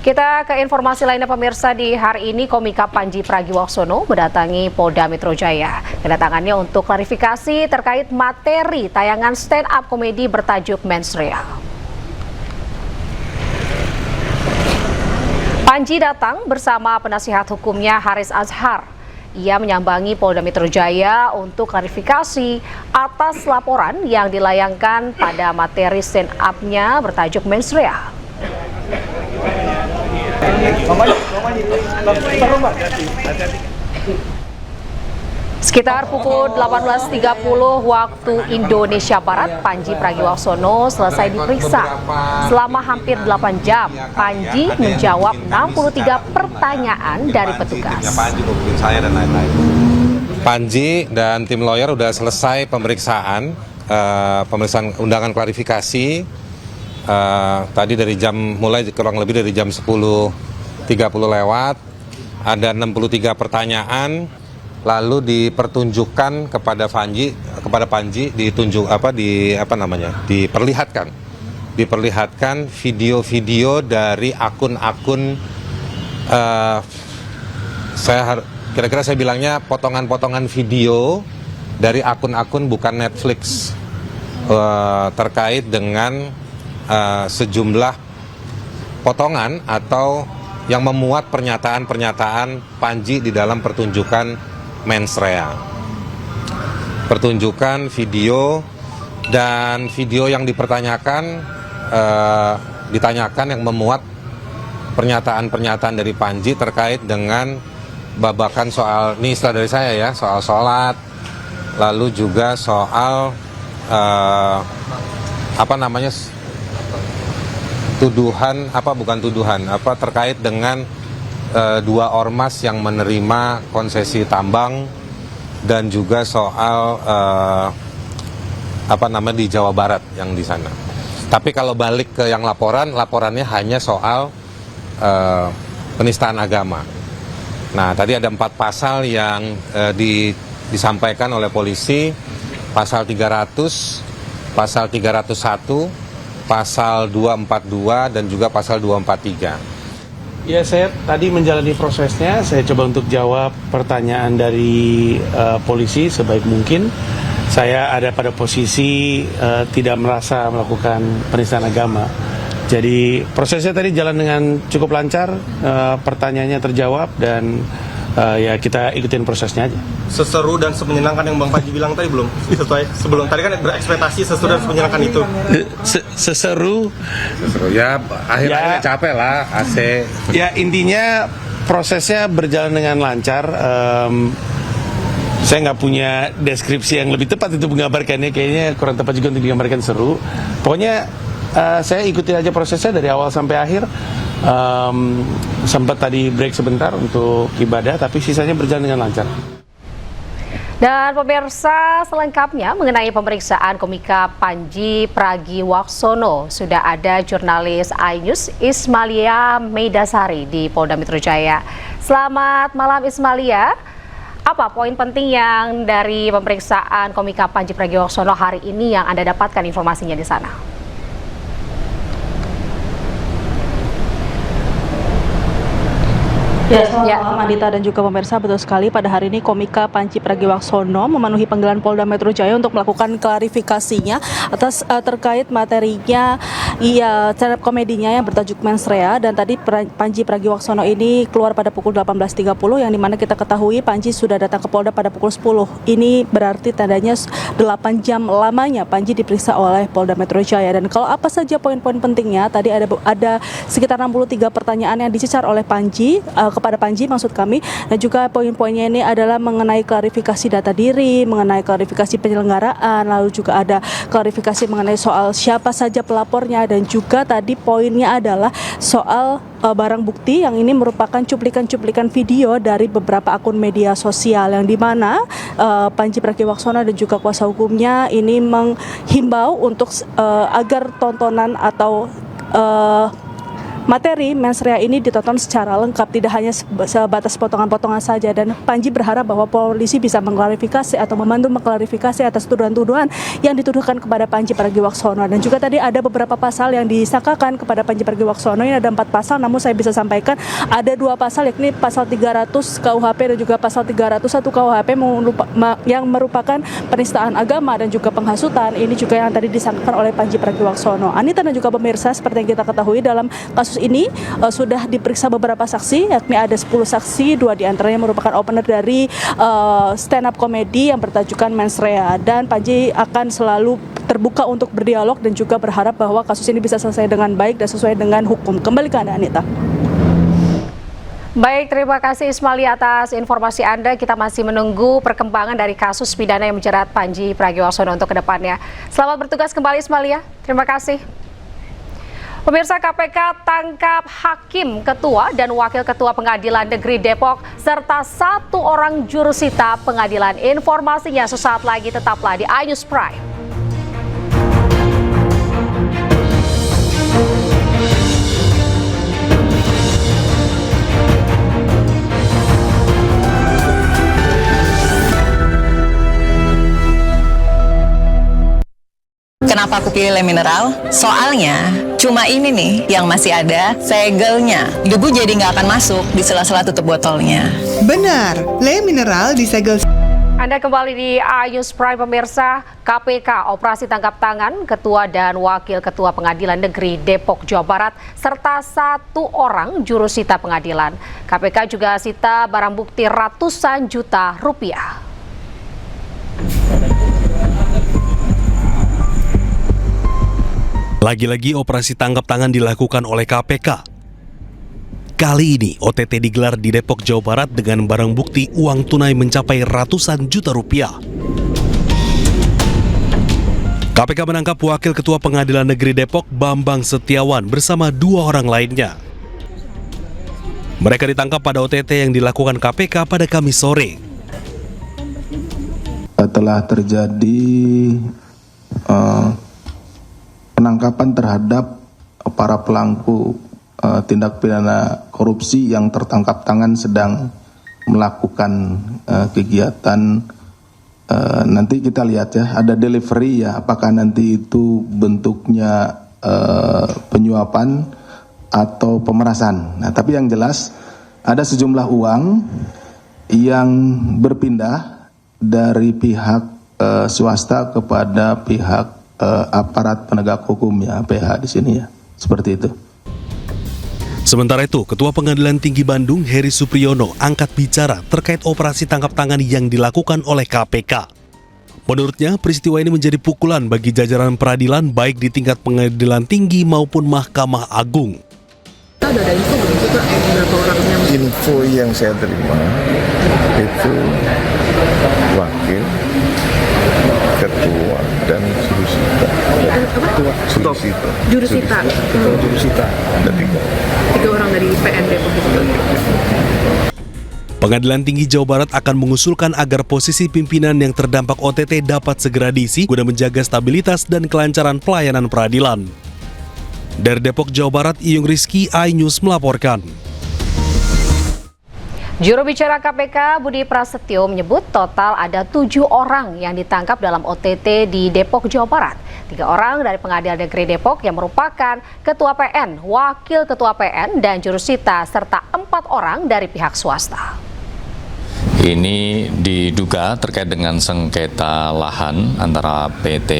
Kita ke informasi lainnya pemirsa. Di hari ini Komika Panji Pragiwaksono mendatangi Polda Metro Jaya. Kedatangannya untuk klarifikasi terkait materi tayangan stand up komedi bertajuk Mensreal. Panji datang bersama penasihat hukumnya Haris Azhar. Ia menyambangi Polda Metro Jaya untuk klarifikasi atas laporan yang dilayangkan pada materi stand up-nya bertajuk Mensreal. Sekitar pukul 18.30 waktu Indonesia Barat, Panji Pragiwaksono selesai diperiksa. Selama hampir 8 jam, Panji menjawab 63 pertanyaan dari petugas. Panji dan tim lawyer sudah selesai pemeriksaan undangan klarifikasi. Tadi mulai kurang lebih dari jam 10.30 lewat, ada 63 pertanyaan, lalu dipertunjukkan kepada Panji diperlihatkan video-video dari akun-akun, kira-kira saya bilangnya potongan-potongan video dari akun-akun bukan Netflix terkait dengan sejumlah potongan atau yang memuat pernyataan-pernyataan Panji di dalam pertunjukan Mensreal. Pertunjukan video dan video yang ditanyakan yang memuat pernyataan-pernyataan dari Panji terkait dengan babakan soal, ini istilah dari saya ya, soal sholat, lalu juga soal terkait dengan dua ormas yang menerima konsesi tambang, dan juga soal di Jawa Barat yang di sana. Tapi kalau balik ke yang laporannya hanya soal penistaan agama. Nah, tadi ada 4 pasal yang disampaikan oleh polisi, pasal 300, pasal 301, pasal 242 dan juga pasal 243. Ya, saya tadi menjalani prosesnya, saya coba untuk jawab pertanyaan dari polisi sebaik mungkin. Saya ada pada posisi tidak merasa melakukan penistaan agama. Jadi prosesnya tadi jalan dengan cukup lancar, pertanyaannya terjawab, dan ya kita ikutin prosesnya aja. Seseru dan semenyenangkan yang Bang Panji bilang tadi belum sesuai. Sebelum tadi kan berekspektasi seseru dan semenyenangkan itu. Seseru ya, akhirnya capek lah AC. Ya, intinya prosesnya berjalan dengan lancar. Saya nggak punya deskripsi yang lebih tepat itu menggambarkannya, kayaknya kurang tepat juga untuk digambarkan seru. Pokoknya saya ikuti aja prosesnya dari awal sampai akhir. Sempat tadi break sebentar untuk ibadah, tapi sisanya berjalan dengan lancar. Dan pemirsa, selengkapnya mengenai pemeriksaan Komika Panji Pragiwaksono sudah ada jurnalis iNews Ismalia Meidasari di Polda Metro Jaya. Selamat malam Ismalia. Apa poin penting yang dari pemeriksaan Komika Panji Pragiwaksono hari ini yang Anda dapatkan informasinya di sana? Ya, selamat malam Adita dan juga pemirsa. Betul sekali, pada hari ini Komika Panji Pragiwaksono memenuhi panggilan Polda Metro Jaya untuk melakukan klarifikasinya atas terkait materinya stand up komedinya yang bertajuk Mensreal. Dan tadi Panji Pragiwaksono ini keluar pada pukul 18.30, yang dimana kita ketahui Panji sudah datang ke Polda pada pukul 10. Ini berarti tandanya 8 jam lamanya Panji diperiksa oleh Polda Metro Jaya. Dan kalau apa saja poin-poin pentingnya, tadi ada sekitar 63 pertanyaan yang dicecar oleh Panji kepada Panji maksud kami, dan juga poin-poinnya ini adalah mengenai klarifikasi data diri, mengenai klarifikasi penyelenggaraan, lalu juga ada klarifikasi mengenai soal siapa saja pelapornya, dan juga tadi poinnya adalah soal barang bukti yang ini merupakan cuplikan-cuplikan video dari beberapa akun media sosial, yang dimana Panji Pragiwaksono dan juga kuasa hukumnya ini menghimbau untuk agar tontonan atau materi mens rea ini ditonton secara lengkap, tidak hanya sebatas potongan-potongan saja, dan Panji berharap bahwa polisi bisa mengklarifikasi atau membantu mengklarifikasi atas tuduhan-tuduhan yang dituduhkan kepada Panji Pragiwaksono. Dan juga tadi ada beberapa pasal yang disangkakan kepada Panji Pragiwaksono. Ini ada 4 pasal, namun saya bisa sampaikan ada 2 pasal, yakni pasal 300 KUHP dan juga pasal 301 KUHP yang merupakan penistaan agama dan juga penghasutan. Ini juga yang tadi disangkakan oleh Panji Pragiwaksono. Anita dan juga pemirsa, seperti yang kita ketahui dalam kasus ini sudah diperiksa beberapa saksi, yakni ada 10 saksi, 2 diantaranya merupakan opener dari stand up komedi yang bertajukan mens rea, dan Panji akan selalu terbuka untuk berdialog dan juga berharap bahwa kasus ini bisa selesai dengan baik dan sesuai dengan hukum. Kembali ke Anda, Anita. Baik, terima kasih Ismalia atas informasi Anda. Kita masih menunggu perkembangan dari kasus pidana yang menjerat Panji Pragiwaksono untuk kedepannya. Selamat bertugas kembali Ismalia. Terima kasih. Pemirsa, KPK tangkap hakim, ketua, dan wakil ketua Pengadilan Negeri Depok, serta 1 orang jurusita pengadilan. Informasinya sesaat lagi, tetaplah di iNews Prime. Kenapa aku pilih Le Mineral? Soalnya cuma ini nih yang masih ada segelnya. Debu jadi nggak akan masuk di sela-sela tutup botolnya. Benar, Le Mineral disegel. Anda kembali di iNews Prime, pemirsa. KPK operasi tangkap tangan ketua dan wakil ketua Pengadilan Negeri Depok, Jawa Barat, serta 1 orang jurusita pengadilan. KPK juga sita barang bukti ratusan juta rupiah. Lagi-lagi operasi tangkap tangan dilakukan oleh KPK. Kali ini OTT digelar di Depok, Jawa Barat dengan barang bukti uang tunai mencapai ratusan juta rupiah. KPK menangkap Wakil Ketua Pengadilan Negeri Depok, Bambang Setiawan, bersama 2 orang lainnya. Mereka ditangkap pada OTT yang dilakukan KPK pada Kamis sore. Telah terjadi penangkapan terhadap para pelaku tindak pidana korupsi yang tertangkap tangan sedang melakukan kegiatan. Nanti kita lihat ya, ada delivery ya, apakah nanti itu bentuknya penyuapan atau pemerasan. Nah, tapi yang jelas ada sejumlah uang yang berpindah dari pihak swasta kepada pihak aparat penegak hukum ya, PH di sini ya, seperti itu. Sementara itu, Ketua Pengadilan Tinggi Bandung, Heri Supriyono, angkat bicara terkait operasi tangkap tangan yang dilakukan oleh KPK. Menurutnya, peristiwa ini menjadi pukulan bagi jajaran peradilan baik di tingkat pengadilan tinggi maupun Mahkamah Agung. Ada info juga berapa orangnya? Info yang saya terima itu wakil, ketua, dan jurusita. Jurusita. Ada 3 orang dari PN Depok. Pengadilan Tinggi Jawa Barat akan mengusulkan agar posisi pimpinan yang terdampak OTT dapat segera diisi guna menjaga stabilitas dan kelancaran pelayanan peradilan. Dari Depok, Jawa Barat, Iyung Rizky, iNews melaporkan. Juru bicara KPK Budi Prasetyo menyebut total ada 7 orang yang ditangkap dalam OTT di Depok, Jawa Barat. 3 orang dari Pengadilan Negeri Depok yang merupakan Ketua PN, Wakil Ketua PN, dan jurusita, serta 4 orang dari pihak swasta. Ini diduga terkait dengan sengketa lahan antara PT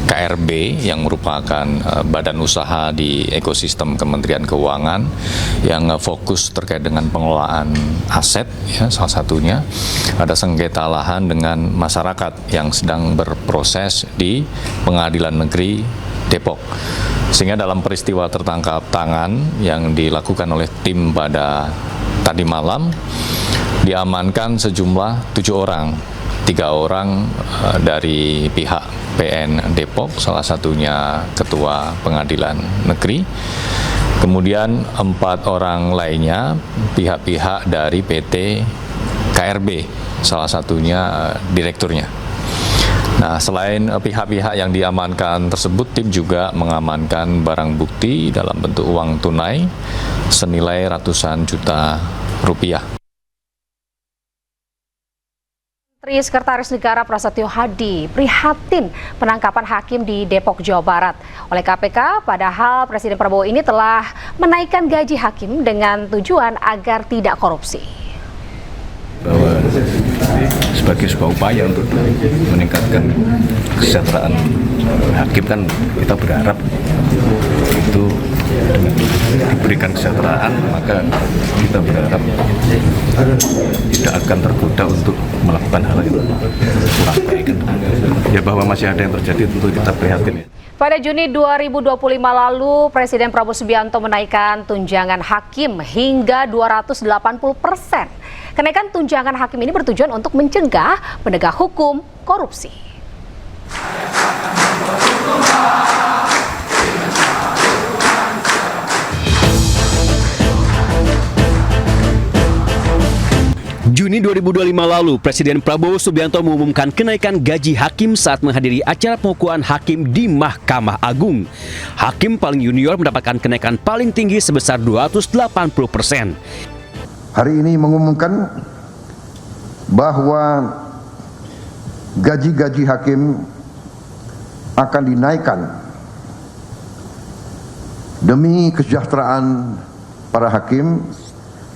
KRB yang merupakan badan usaha di ekosistem Kementerian Keuangan yang fokus terkait dengan pengelolaan aset, ya, salah satunya ada sengketa lahan dengan masyarakat yang sedang berproses di Pengadilan Negeri Depok. Sehingga dalam peristiwa tertangkap tangan yang dilakukan oleh tim pada tadi malam diamankan sejumlah 7 orang. 3 orang dari pihak PN Depok, salah satunya Ketua Pengadilan Negeri. Kemudian 4 orang lainnya pihak-pihak dari PT KRB, salah satunya direkturnya. Nah, selain pihak-pihak yang diamankan tersebut, tim juga mengamankan barang bukti dalam bentuk uang tunai senilai ratusan juta rupiah. Menteri Sekretaris Negara Prasetyo Hadi prihatin penangkapan hakim di Depok, Jawa Barat oleh KPK, padahal Presiden Prabowo ini telah menaikkan gaji hakim dengan tujuan agar tidak korupsi. Bahwa sebagai sebuah upaya untuk meningkatkan kesejahteraan hakim, kan kita berharap itu dengan diberikan kesejahteraan, maka kita berharap tidak akan tergoda untuk melakukan hal yang kurang baik. Ya, bahwa masih ada yang terjadi tentu kita prihatin. Pada Juni 2025 lalu, Presiden Prabowo Subianto menaikkan tunjangan hakim hingga 280%. Kenaikan tunjangan hakim ini bertujuan untuk mencegah penegak hukum korupsi. Juni 2025 lalu, Presiden Prabowo Subianto mengumumkan kenaikan gaji hakim saat menghadiri acara pengukuhan hakim di Mahkamah Agung. Hakim paling junior mendapatkan kenaikan paling tinggi sebesar 280%. Hari ini mengumumkan bahwa gaji-gaji hakim akan dinaikkan demi kesejahteraan para hakim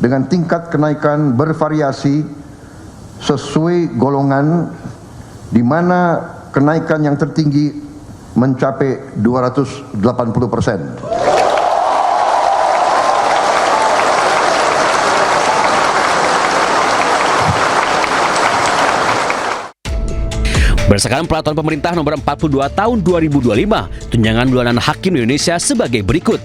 dengan tingkat kenaikan bervariasi sesuai golongan, di mana kenaikan yang tertinggi mencapai 280%. Berdasarkan peraturan pemerintah nomor 42 tahun 2025, tunjangan bulanan hakim di Indonesia sebagai berikut.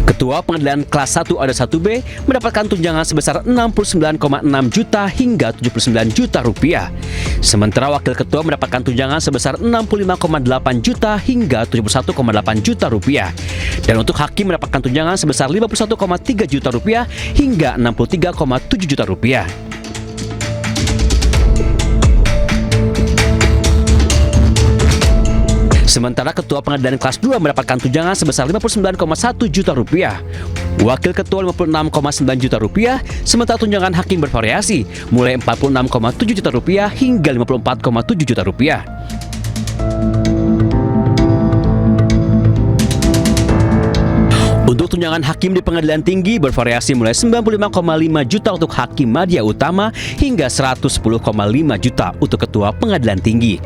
Ketua Pengadilan Kelas 1 ada 1B mendapatkan tunjangan sebesar 69,6 juta hingga 79 juta rupiah. Sementara Wakil Ketua mendapatkan tunjangan sebesar 65,8 juta hingga 71,8 juta rupiah. Dan untuk hakim mendapatkan tunjangan sebesar 51,3 juta rupiah hingga 63,7 juta rupiah. Sementara Ketua Pengadilan Kelas 2 mendapatkan tunjangan sebesar 59,1 juta rupiah. Wakil Ketua 56,9 juta rupiah, sementara tunjangan hakim bervariasi, mulai 46,7 juta rupiah hingga 54,7 juta rupiah. Untuk tunjangan hakim di pengadilan tinggi bervariasi mulai 95,5 juta untuk hakim madya utama hingga 110,5 juta untuk ketua pengadilan tinggi.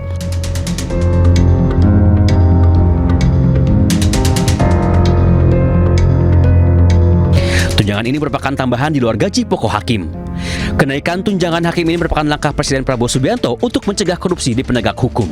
Tunjangan ini merupakan tambahan di luar gaji pokok hakim. Kenaikan tunjangan hakim ini merupakan langkah Presiden Prabowo Subianto untuk mencegah korupsi di penegak hukum.